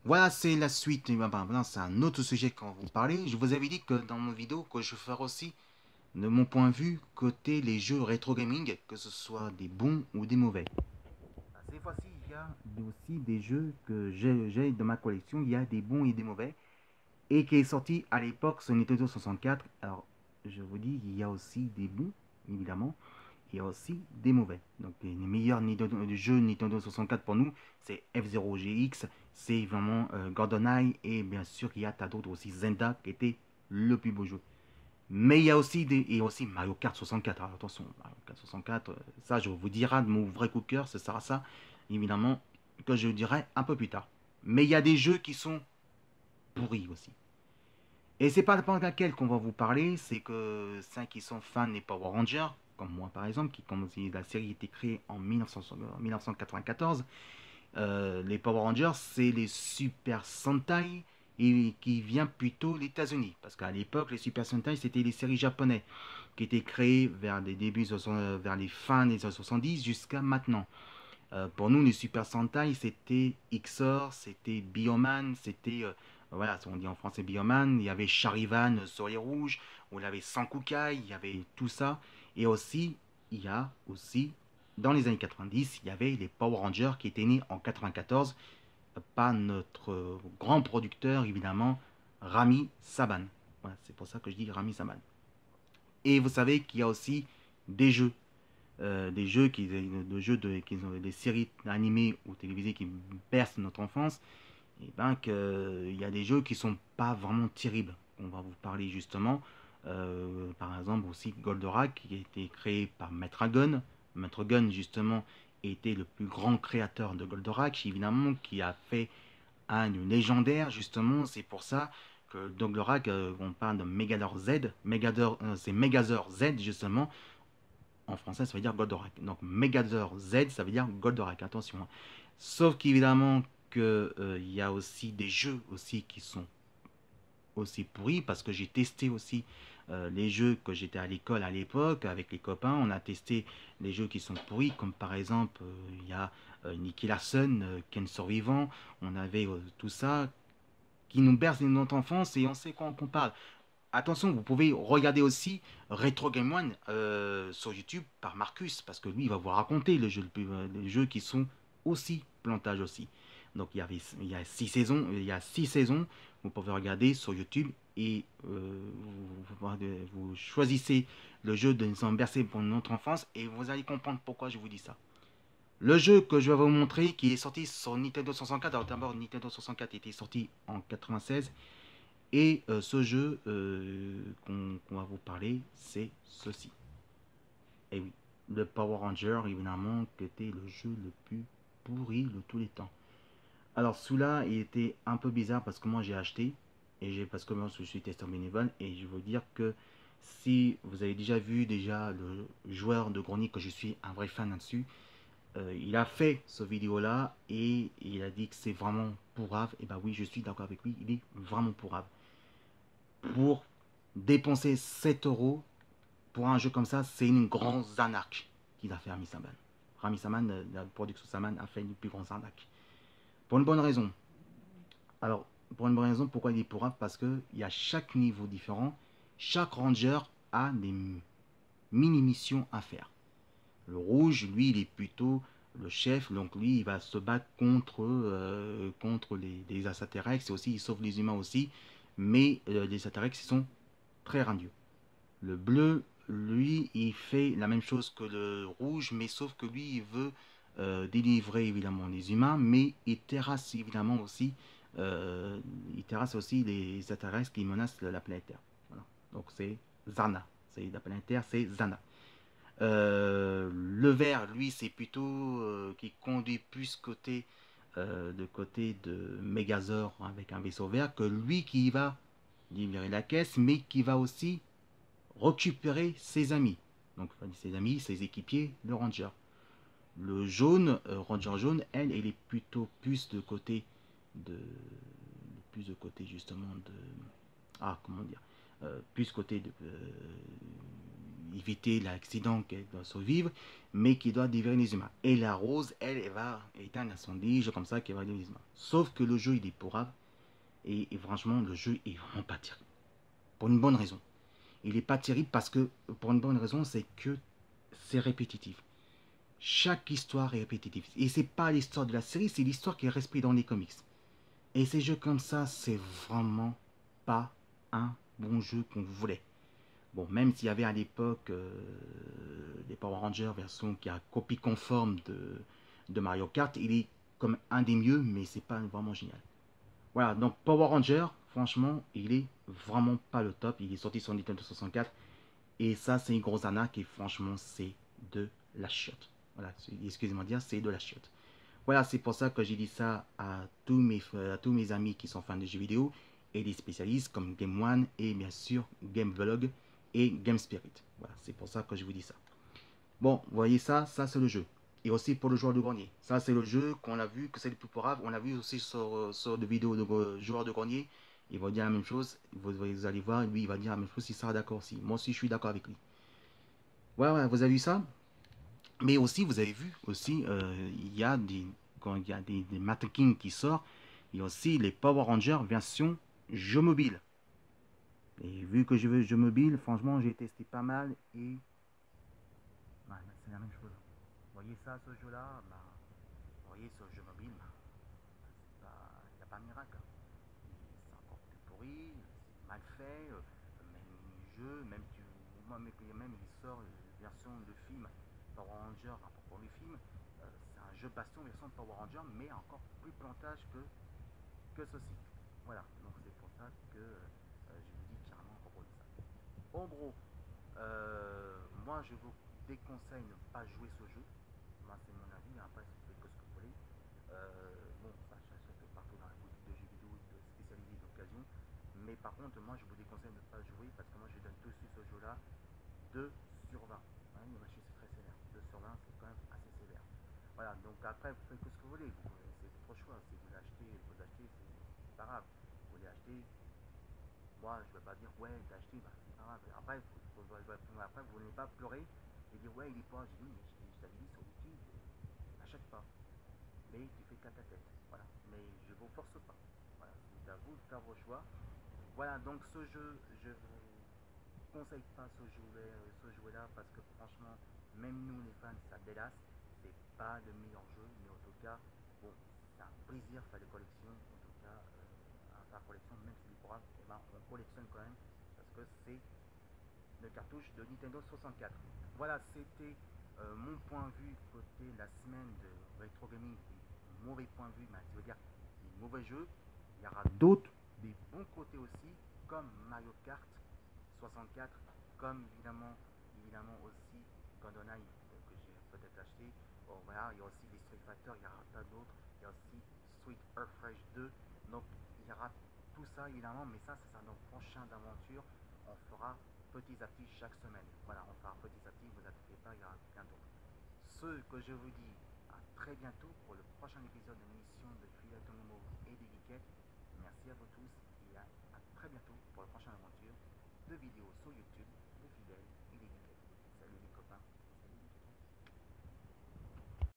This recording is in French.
Voilà, c'est la suite. Maintenant, c'est un autre sujet qu'on va vous parler. Je vous avais dit que dans mon vidéo, que je ferai aussi, de mon point de vue, côté les jeux rétro gaming, que ce soit des bons ou des mauvais. Cette fois-ci, il y a aussi des jeux que j'ai dans ma collection. Il y a des bons et des mauvais. Et qui est sorti à l'époque sur Nintendo 64. Alors, je vous dis, il y a aussi des bons, évidemment. Il y a aussi des mauvais. Donc les meilleurs jeux Nintendo 64 pour nous, c'est F-Zero GX, c'est vraiment GoldenEye, et bien sûr il y a tas d'autres aussi, Zelda qui était le plus beau jeu. Mais il y a aussi Mario Kart 64. Alors, attention, Mario Kart 64, ça je vous dirai de mon vrai coup de cœur, ce sera ça, évidemment, que je dirai un peu plus tard. Mais il y a des jeux qui sont pourris aussi. Et c'est pas n'importe laquelle qu'on va vous parler, c'est que ceux qui sont fans des Power Rangers, comme moi par exemple, qui comme si la série a été créée en 1994, les Power Rangers c'est les Super Sentai et qui vient plutôt des États-Unis. Parce qu'à l'époque, les Super Sentai c'était les séries japonaises qui étaient créées vers les débuts, vers les fins des années 70 jusqu'à maintenant. Pour nous, les Super Sentai, c'était Xor, c'était Bioman, c'était, voilà, on dit en français Bioman, il y avait Charivan, Soleil Rouge, on avait Sankukai, il y avait tout ça. Et aussi, il y a aussi, dans les années 90, il y avait les Power Rangers qui étaient nés en 94 par notre grand producteur, évidemment, Rami Saban. Voilà, c'est pour ça que je dis Rami Saban. Et vous savez qu'il y a aussi des jeux des séries animées ou télévisées qui bercent notre enfance, et ben que il y a des jeux qui sont pas vraiment terribles. On va vous parler justement, par exemple aussi Goldorak qui a été créé par Maître Gun. Maître Gun justement était le plus grand créateur de Goldorak, évidemment, qui a fait un légendaire justement. C'est pour ça que Goldorak, on parle de Megador Z, c'est Megazord Z justement, en français, ça veut dire Goldorak. Donc Megazord Z, ça veut dire Goldorak. Attention, hein. Sauf qu'évidemment que il y a aussi des jeux aussi qui sont aussi pourris parce que j'ai testé aussi les jeux que j'étais à l'école à l'époque avec les copains. On a testé les jeux qui sont pourris, comme par exemple il y a Nicky Larson, Ken Survivant. On avait tout ça qui nous berce de notre enfance et on sait quoi qu'on parle. Attention, vous pouvez regarder aussi Retro Game One sur YouTube par Marcus, parce que lui, il va vous raconter les jeux qui sont aussi plantage aussi. Donc il y a 6 saisons, vous pouvez regarder sur YouTube et vous choisissez le jeu de nous bercer pour notre enfance et vous allez comprendre pourquoi je vous dis ça. Le jeu que je vais vous montrer, qui est sorti sur Nintendo 64, alors d'abord Nintendo 64 était sorti en 96 et ce jeu qu'on va vous parler, c'est ceci. Et oui, le Power Ranger, évidemment, qui était le jeu le plus pourri de tous les temps. Alors celui-là, il était un peu bizarre parce que moi j'ai acheté, parce que moi je suis testeur bénévole, et je veux dire que si vous avez déjà vu le joueur de Grenier, que je suis un vrai fan là-dessus, il a fait ce vidéo-là et il a dit que c'est vraiment pourrave. Et bah oui, je suis d'accord avec lui, il est vraiment pourrave. Pour dépenser 7 euros pour un jeu comme ça, c'est une grande arnaque qu'il a fait Rami Saman. Rami Saman, la production Saman, a fait une plus grande arnaque. Pour une bonne raison. Alors, pour une bonne raison, pourquoi il est pourrave? Parce qu'il y a chaque niveau différent. Chaque ranger a des mini-missions à faire. Le rouge, lui, il est plutôt le chef, donc lui, il va se battre contre les extraterrestres, et aussi, il sauve les humains aussi, mais les extraterrestres, ils sont très radieux. Le bleu, lui, il fait la même chose que le rouge, mais sauf que lui, il veut délivrer évidemment les humains, mais euh, il terrasse aussi les extraterrestres qui menacent la planète Terre. Voilà. Donc c'est Zana. C'est la planète Terre, c'est Zana. Le vert, lui, c'est plutôt qui conduit plus de côté de Megazord avec un vaisseau vert que lui qui va libérer la caisse, mais qui va aussi récupérer ses amis. Donc ses amis, ses équipiers, le ranger. Le jaune, ranger jaune, elle est plutôt de plus de côté justement de comment dire plus côté éviter l'accident, qu'elle doit survivre, mais qui doit déverrer les humains. Et la Rose, elle va éteindre l'incendie, comme ça, qui va déverrer les humains. Sauf que le jeu, il est pourrave, et franchement, le jeu est vraiment pas terrible. Pour une bonne raison. Il n'est pas terrible parce que, pour une bonne raison, c'est que c'est répétitif. Chaque histoire est répétitive. Et c'est pas l'histoire de la série, c'est l'histoire qui est respectée dans les comics. Et ces jeux comme ça, c'est vraiment pas un bon jeu qu'on voulait. Bon, même s'il y avait à l'époque des Power Rangers version qui a copie conforme de Mario Kart, il est comme un des mieux, mais c'est pas vraiment génial. Voilà, donc Power Ranger, franchement, il est vraiment pas le top. Il est sorti sur Nintendo 64. Et ça, c'est une grosse arnaque. Et franchement, c'est de la chiotte. Voilà, excusez-moi de dire, c'est de la chiotte. Voilà, c'est pour ça que j'ai dit ça à tous mes amis qui sont fans de jeux vidéo et des spécialistes comme Game One et bien sûr Game Vlog et Game Spirit. Voilà, c'est pour ça que je vous dis ça. Bon, vous voyez ça, ça c'est le jeu. Et aussi pour le joueur de grenier. Ça c'est le jeu qu'on a vu, que c'est le plus grave. On a vu aussi sur des vidéos de joueurs de grenier. Il va dire la même chose. Vous allez voir, lui il va dire la même chose, il sera d'accord aussi. Moi aussi je suis d'accord avec lui. Voilà, ouais, vous avez vu ça? Mais aussi, vous avez vu, aussi, il y a des, quand il y a des Matter King qui sortent, il y a aussi les Power Rangers version jeu mobile. Et vu que je veux jeu mobile, franchement, j'ai testé pas mal et ouais, c'est la même chose. Vous voyez ça, ce jeu-là, bah, vous voyez ce jeu mobile, bah, il n'y a pas de miracle. C'est encore plus pourri, c'est mal fait, même jeu, même tu, même il sort une version de film Power Ranger pour le film, c'est un jeu baston version Power Ranger, mais encore plus plantage que ceci. Voilà, donc c'est pour ça que je vous dis carrément à propos de ça. En gros, moi je vous déconseille de ne pas jouer ce jeu. Moi c'est mon avis, après c'est ce que vous voulez. Bon, ça s'achète partout dans la boutique de jeux vidéo spécialisée d'occasion. Mais par contre, moi je vous déconseille de ne pas jouer parce que moi je donne dessus ce jeu-là 2 sur 20. Ouais, les machines c'est très sévère. 2 sur 20 c'est quand même assez sévère. Voilà, donc après vous faites ce que vous voulez. C'est votre choix. Si vous l'achetez, c'est pas grave. Vous voulez acheter, moi, je ne vais pas dire, ouais, d'acheter, bah, c'est pas grave. Après, après, vous n'allez pas pleurer et dire, ouais, il est pas. J'ai dit, mais je t'avais dit sur YouTube, n'achète pas. Mais tu fais qu'à ta tête. Voilà. Mais je ne vous force pas. Voilà. C'est à vous de faire vos choix. Voilà, donc ce jeu, je vous conseille pas ce jouet-là parce que franchement, même nous les fans, ça délasse. C'est pas le meilleur jeu, mais en tout cas, bon, c'est un plaisir de faire des collections. En tout cas, à faire collection, même si les programmes, eh ben, on collectionne quand même parce que c'est une cartouche de Nintendo 64. Voilà, c'était mon point de vue côté la semaine de Retro Gaming, mauvais point de vue, ben, ça veut dire des mauvais jeux. Il y aura d'autres, des bons côtés aussi, comme Mario Kart 64, comme évidemment aussi GoldenEye que j'ai peut-être acheté. Bon, voilà, il y a aussi les Street Fighter, il y aura pas d'autres. Il y a aussi Sweet Earthfresh 2. Donc il y aura tout ça évidemment, mais ça c'est dans le prochain d'aventure. On fera petit à petit chaque semaine. Voilà, on fera petit à petit, vous inquiétez pas, il y aura plein d'autres. Ce que je vous dis à très bientôt pour le prochain épisode de l'émission de Fila Tomomo et des Geekettes. Merci à vous tous et à très bientôt pour la prochaine aventure de vidéos sur YouTube